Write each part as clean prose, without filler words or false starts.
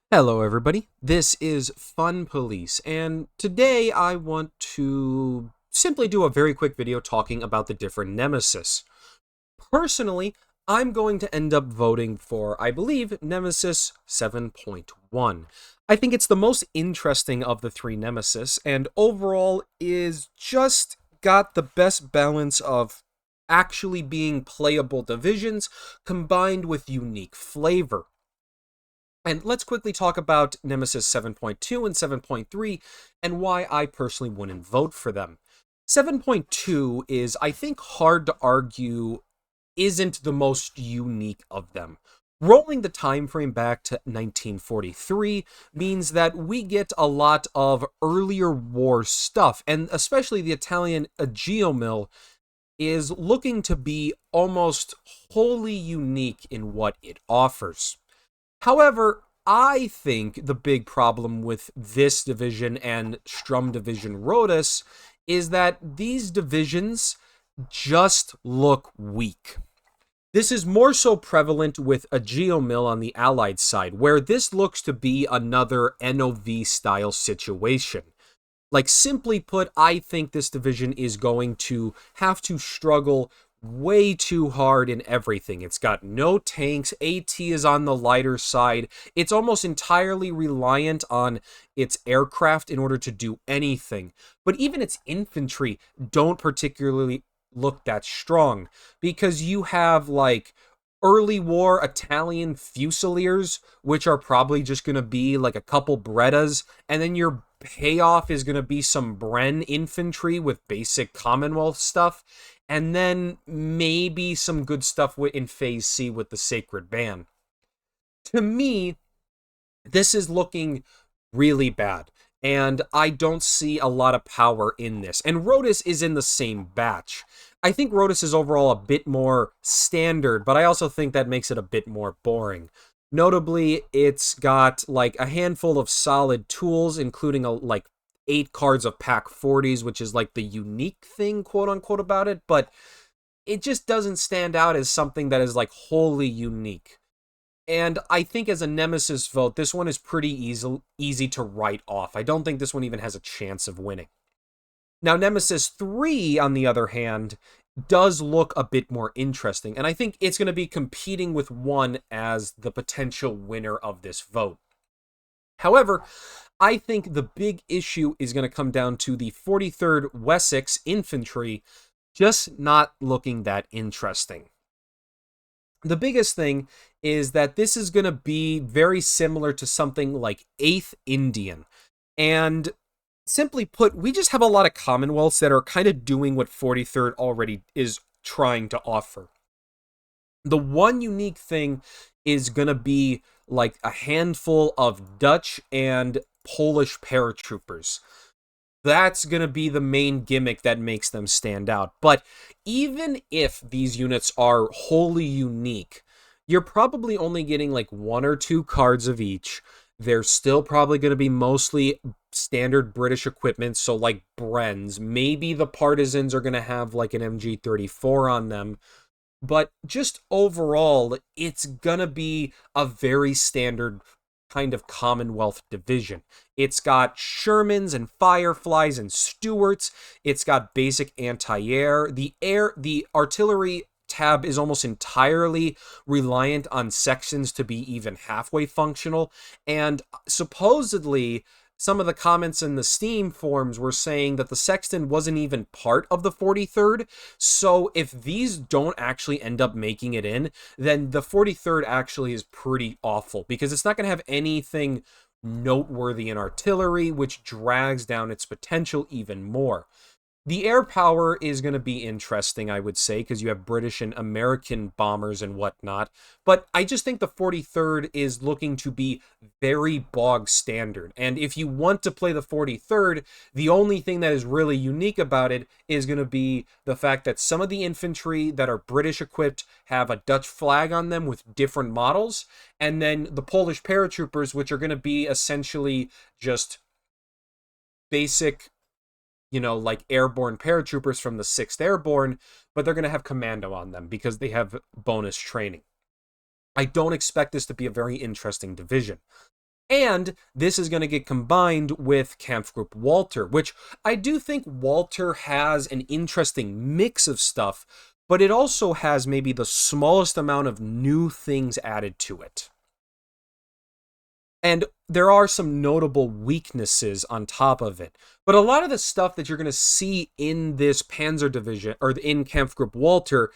Hello, everybody. This is Fun Police, and today I want to simply do a very quick video talking about the different Nemesis. Personally, I'm going to end up voting for, I believe, Nemesis 7.1. I think it's the most interesting of the three Nemesis, and overall is just got the best balance of actually being playable divisions combined with unique flavor. And let's quickly talk about Nemesis 7.2 and 7.3 and why I personally wouldn't vote for them. 7.2 is, I think, hard to argue isn't the most unique of them. Rolling the time frame back to 1943 means that we get a lot of earlier war stuff, and especially the Italian Mill is looking to be almost wholly unique in what it offers. However, I think the big problem with this division and Strum Division Rotus is that these divisions just look weak. This is more so prevalent with a Geomill on the Allied side, where this looks to be another NOV style situation. Like, simply put, I think this division is going to have to struggle way too hard in everything. It's got no tanks, AT is on the lighter side, it's almost entirely reliant on its aircraft in order to do anything. But even its infantry don't particularly look that strong, because you have, like, early war Italian Fusiliers, which are probably just going to be like a couple Brettas, and then your payoff is going to be some Bren infantry with basic Commonwealth stuff, and then maybe some good stuff in Phase C with the Sacred Band. To me, this is looking really bad, and I don't see a lot of power in this. And Rotus is in the same batch. I think Rotus is overall a bit more standard, but I also think that makes it a bit more boring. Notably, it's got like a handful of solid tools, including like 8 cards of pack 40s, which is like the unique thing, quote unquote, about it, but it just doesn't stand out as something that is like wholly unique. And I think as a Nemesis vote, this one is pretty easy to write off. I don't think this one even has a chance of winning. Now, Nemesis 3, on the other hand, does look a bit more interesting, and I think it's going to be competing with 1 as the potential winner of this vote. However, I think the big issue is going to come down to the 43rd Wessex Infantry just not looking that interesting. The biggest thing is that this is going to be very similar to something like 8th Indian. And simply put, we just have a lot of Commonwealths that are kind of doing what 43rd already is trying to offer. The one unique thing is going to be like a handful of Dutch and Polish paratroopers. That's going to be the main gimmick that makes them stand out. But even if these units are wholly unique, you're probably only getting like 1 or 2 cards of each. They're still probably going to be mostly standard British equipment, so like Brens. Maybe the Partisans are going to have like an MG34 on them. But just overall, it's going to be a very standard kind of Commonwealth division. It's got Shermans and Fireflies and Stuarts. It's got basic anti-air. The artillery tab is almost entirely reliant on sections to be even halfway functional. And supposedly, some of the comments in the Steam forums were saying that the Sexton wasn't even part of the 43rd. So if these don't actually end up making it in, then the 43rd actually is pretty awful, because it's not going to have anything noteworthy in artillery, which drags down its potential even more. The air power is going to be interesting, I would say, because you have British and American bombers and whatnot. But I just think the 43rd is looking to be very bog standard. And if you want to play the 43rd, the only thing that is really unique about it is going to be the fact that some of the infantry that are British equipped have a Dutch flag on them with different models. And then the Polish paratroopers, which are going to be essentially just basic, like airborne paratroopers from the 6th Airborne, but they're going to have commando on them because they have bonus training. I don't expect this to be a very interesting division. And this is going to get combined with Kampfgruppe Walter, which I do think Walter has an interesting mix of stuff, but it also has maybe the smallest amount of new things added to it. And there are some notable weaknesses on top of it. But a lot of the stuff that you're going to see in this Panzer Division, or in Kampfgruppe Walter,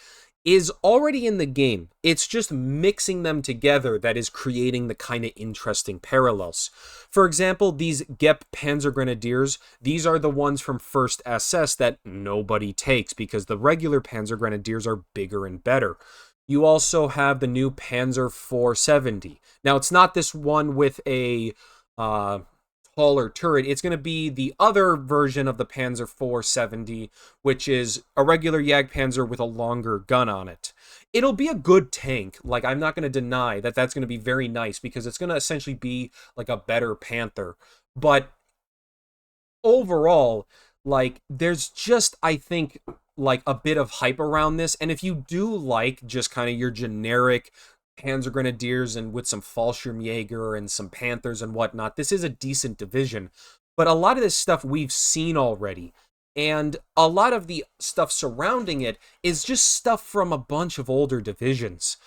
is already in the game. It's just mixing them together that is creating the kind of interesting parallels. For example, these Gep Panzer Grenadiers, these are the ones from 1st SS that nobody takes because the regular Panzer Grenadiers are bigger and better. You also have the new Panzer 470. Now, it's not this one with a taller turret. It's going to be the other version of the Panzer 470, which is a regular Jagdpanzer with a longer gun on it. It'll be a good tank. Like, I'm not going to deny that that's going to be very nice because it's going to essentially be like a better Panther. But overall, like, there's just, I think, like a bit of hype around this. And if you do like just kind of your generic Panzer Grenadiers and with some Fallschirmjäger and some Panthers and whatnot, this is a decent division. But a lot of this stuff we've seen already. And a lot of the stuff surrounding it is just stuff from a bunch of older divisions,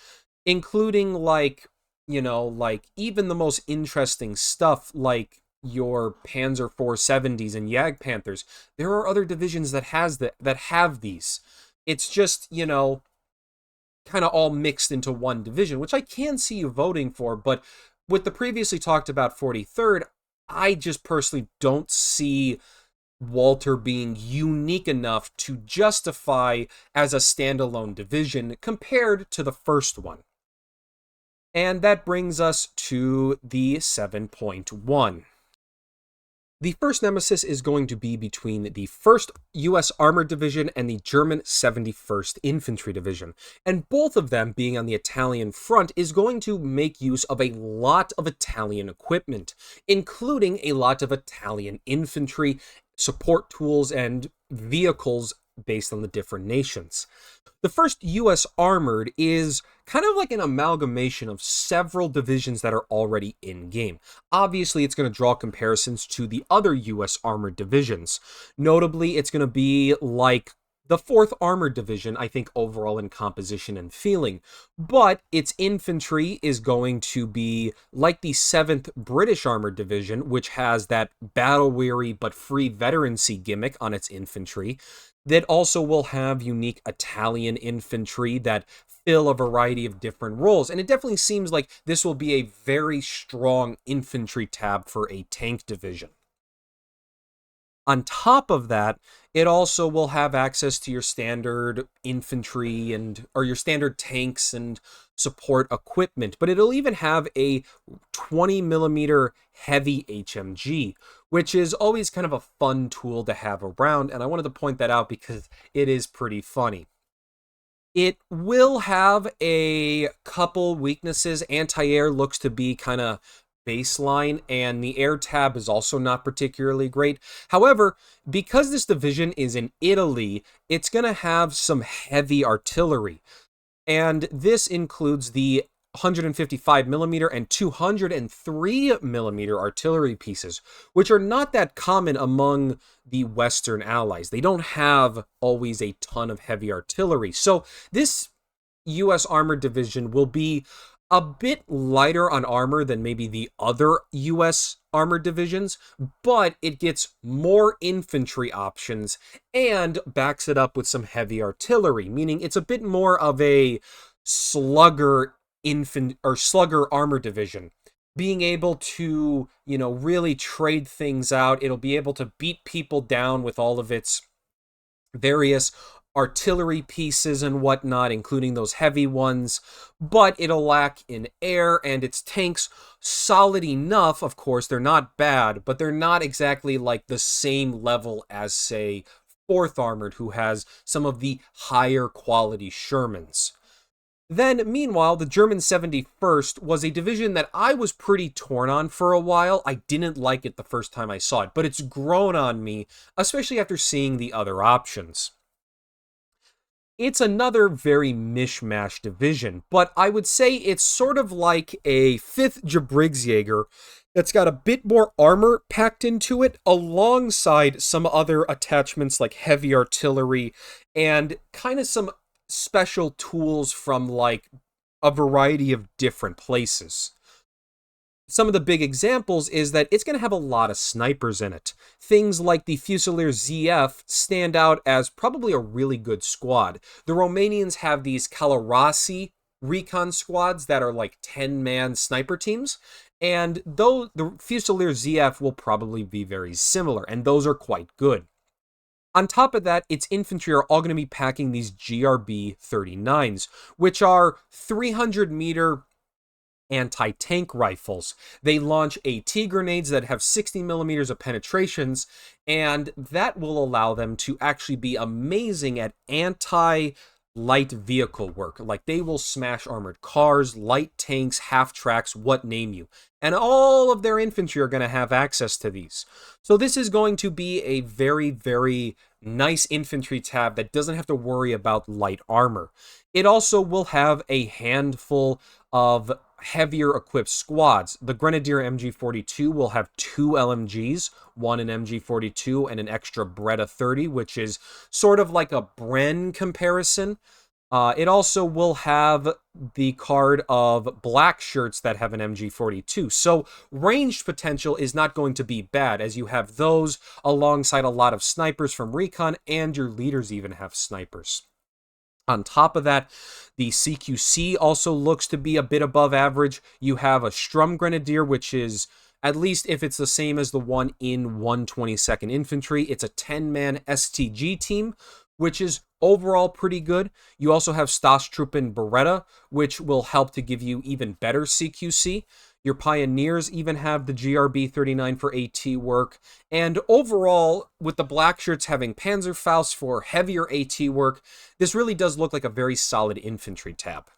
including like, you know, like even the most interesting stuff like your Panzer 470s and Jagdpanthers. There are other divisions that have these. It's just, you know, kind of all mixed into one division, which I can see you voting for, but with the previously talked about 43rd, I just personally don't see Walter being unique enough to justify as a standalone division compared to the first one. And that brings us to the 7.1. The first Nemesis is going to be between the 1st U.S. Armored Division and the German 71st Infantry Division, and both of them being on the Italian front is going to make use of a lot of Italian equipment, including a lot of Italian infantry, support tools, and vehicles based on the different nations. The 1st U.S. Armored is kind of like an amalgamation of several divisions that are already in-game. Obviously, it's going to draw comparisons to the other U.S. Armored divisions. Notably, it's going to be like the 4th Armored Division, I think, overall in composition and feeling. But its infantry is going to be like the 7th British Armored Division, which has that battle-weary but free veterancy gimmick on its infantry. That also will have unique Italian infantry that fill a variety of different roles. And it definitely seems like this will be a very strong infantry tab for a tank division. On top of that, it also will have access to your standard infantry or your standard tanks and support equipment, but it'll even have a 20mm heavy HMG, which is always kind of a fun tool to have around, and I wanted to point that out because it is pretty funny. It will have a couple weaknesses. Anti-air looks to be kind of baseline, and the air tab is also not particularly great. However, because this division is in Italy, it's going to have some heavy artillery, and this includes the 155mm and 203mm artillery pieces, which are not that common among the Western allies. They don't have always a ton of heavy artillery. So this U.S. Armored Division will be a bit lighter on armor than maybe the other U.S. Armored Divisions, but it gets more infantry options and backs it up with some heavy artillery, meaning it's a bit more of a slugger armor division, being able to, you know, really trade things out. It'll be able to beat people down with all of its various artillery pieces and whatnot, including those heavy ones, but it'll lack in air, and its tanks solid enough. Of course, they're not bad, but they're not exactly like the same level as, say, 4th Armored, who has some of the higher quality Shermans. Then, meanwhile, the German 71st was a division that I was pretty torn on for a while. I didn't like it the first time I saw it, but it's grown on me, especially after seeing the other options. It's another very mishmash division, but I would say it's sort of like a 5th Jabriggsjäger that's got a bit more armor packed into it, alongside some other attachments like heavy artillery and kind of some special tools from like a variety of different places. Some of the big examples is that it's going to have a lot of snipers in it. Things like the Fusilier ZF stand out as probably a really good squad. The Romanians have these Calarasi recon squads that are like 10-man sniper teams, and though the Fusilier ZF will probably be very similar, and those are quite good. On top of that, its infantry are all going to be packing these GRB 39s, which are 300-meter anti-tank rifles. They launch AT grenades that have 60 millimeters of penetrations, and that will allow them to actually be amazing at anti-light vehicle work. Like, they will smash armored cars, light tanks, half-tracks, what name you. And all of their infantry are going to have access to these. So this is going to be a very, very nice infantry tab that doesn't have to worry about light armor. It also will have a handful of heavier equipped squads. The Grenadier MG42 will have 2 LMGs, one an MG42 and an extra Beretta 30, which is sort of like a Bren comparison. It also will have the card of black shirts that have an MG42. So ranged potential is not going to be bad, as you have those alongside a lot of snipers from Recon, and your leaders even have snipers. On top of that, the CQC also looks to be a bit above average. You have a Strum Grenadier, which is, at least if it's the same as the one in 122nd Infantry, it's a 10-man STG team, which is overall pretty good. You also have Staatstruppen Beretta, which will help to give you even better CQC. Your Pioneers even have the GRB 39 for AT work. And overall, with the black shirts having Panzerfaust for heavier AT work, this really does look like a very solid infantry tab.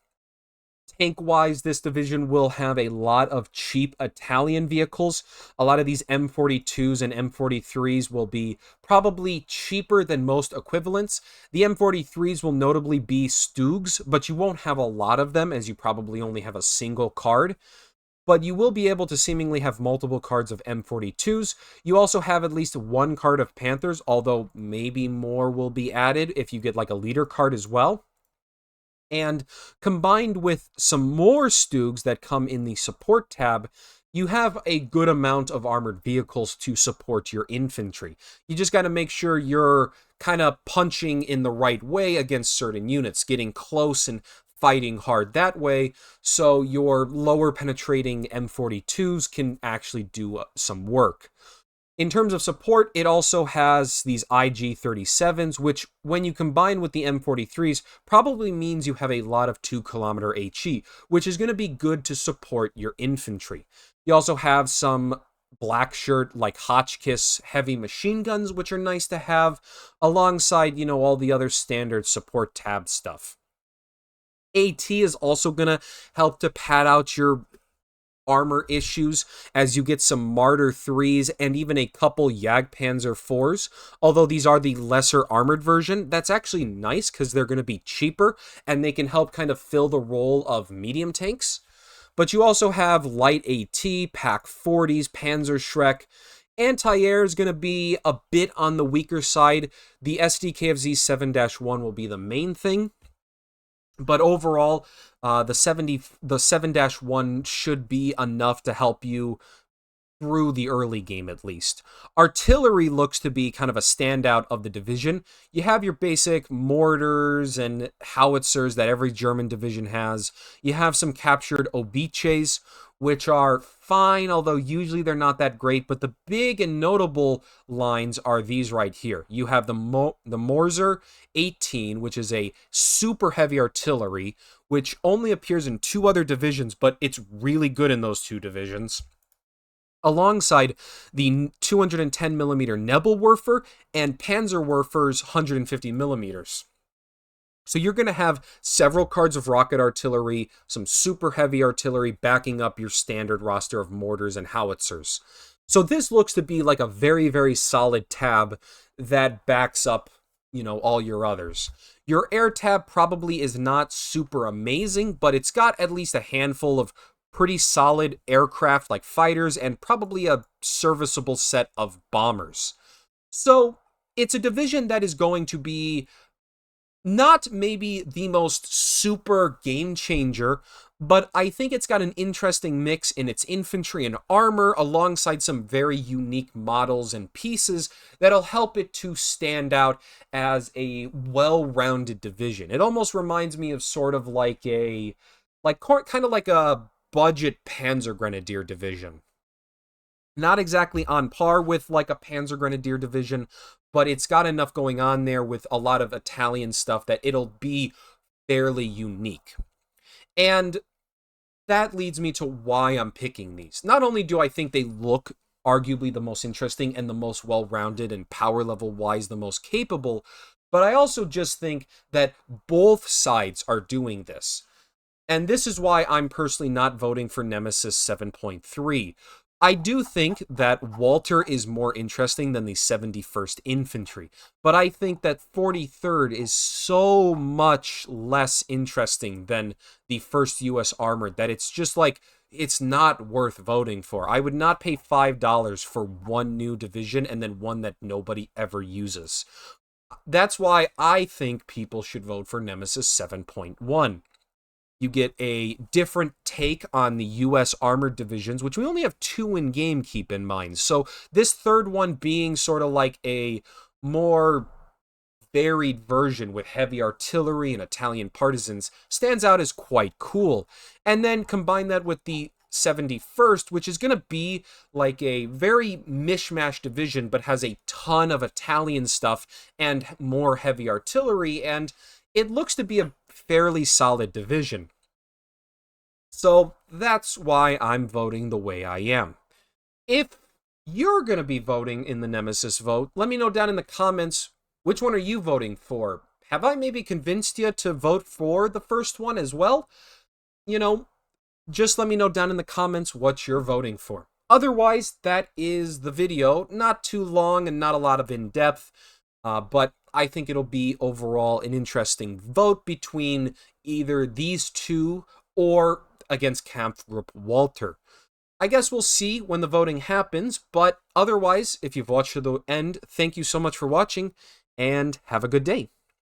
Tank-wise, this division will have a lot of cheap Italian vehicles. A lot of these M42s and M43s will be probably cheaper than most equivalents. The M43s will notably be Stugs, but you won't have a lot of them, as you probably only have a single card. But you will be able to seemingly have multiple cards of M42s. You also have at least one card of Panthers, although maybe more will be added if you get like a leader card as well. And combined with some more Stugs that come in the support tab, you have a good amount of armored vehicles to support your infantry. You just got to make sure you're kind of punching in the right way against certain units, getting close and fighting hard that way, so your lower penetrating M42s can actually do some work. In terms of support, it also has these IG-37s, which, when you combine with the M43s, probably means you have a lot of 2-kilometer HE, which is going to be good to support your infantry. You also have some black shirt, like Hotchkiss heavy machine guns, which are nice to have, alongside, all the other standard support tab stuff. AT is also going to help to pad out your armor issues as you get some Martyr 3s and even a couple Jagdpanzer 4s. Although these are the lesser armored version, that's actually nice because they're going to be cheaper and they can help kind of fill the role of medium tanks. But you also have light AT, Pak 40s, Panzer Shrek. Anti-air is going to be a bit on the weaker side. The SDKFZ 7-1 will be the main thing. But overall, the 7-1 should be enough to help you through the early game at least. Artillery looks to be kind of a standout of the division. You have your basic mortars and howitzers that every German division has. You have some captured Obices, which are fine, although usually they're not that great. But the big and notable lines are these right here. You have the Morzer 18, which is a super heavy artillery, which only appears in 2 other divisions, but it's really good in those 2 divisions. Alongside the 210mm Nebelwerfer and Panzerwerfer's 150mm. So you're going to have several cards of rocket artillery, some super heavy artillery backing up your standard roster of mortars and howitzers. So this looks to be like a very, very solid tab that backs up, all your others. Your air tab probably is not super amazing, but it's got at least a handful of pretty solid aircraft like fighters and probably a serviceable set of bombers. So it's a division that is going to be not maybe the most super game changer, but I think it's got an interesting mix in its infantry and armor alongside some very unique models and pieces that'll help it to stand out as a well-rounded division. It almost reminds me of sort of like kind of like a budget Panzer Grenadier division. Not exactly on par with like a Panzer Grenadier division, but it's got enough going on there with a lot of Italian stuff that it'll be fairly unique. And that leads me to why I'm picking these. Not only do I think they look arguably the most interesting and the most well-rounded and power level wise the most capable, but I also just think that both sides are doing this. And this is why I'm personally not voting for Nemesis 7.3. I do think that Walter is more interesting than the 71st Infantry, but I think that 43rd is so much less interesting than the 1st U.S. Armored that it's just like, it's not worth voting for. I would not pay $5 for one new division and then one that nobody ever uses. That's why I think people should vote for Nemesis 7.1. You get a different take on the U.S. armored divisions, which we only have 2 in game, keep in mind. So this third one being sort of like a more varied version with heavy artillery and Italian partisans stands out as quite cool. And then combine that with the 71st, which is going to be like a very mishmash division, but has a ton of Italian stuff and more heavy artillery, and it looks to be a fairly solid division. So that's why I'm voting the way I am. If you're going to be voting in the Nemesis vote, let me know down in the comments, which one are you voting for? Have I maybe convinced you to vote for the first one as well? You know, just let me know down in the comments what you're voting for. Otherwise, that is the video. Not too long and not a lot of in-depth, but I think it'll be overall an interesting vote between either these two or against Kampfgruppe Walter. I guess we'll see when the voting happens, but otherwise, if you've watched to the end, thank you so much for watching, and have a good day.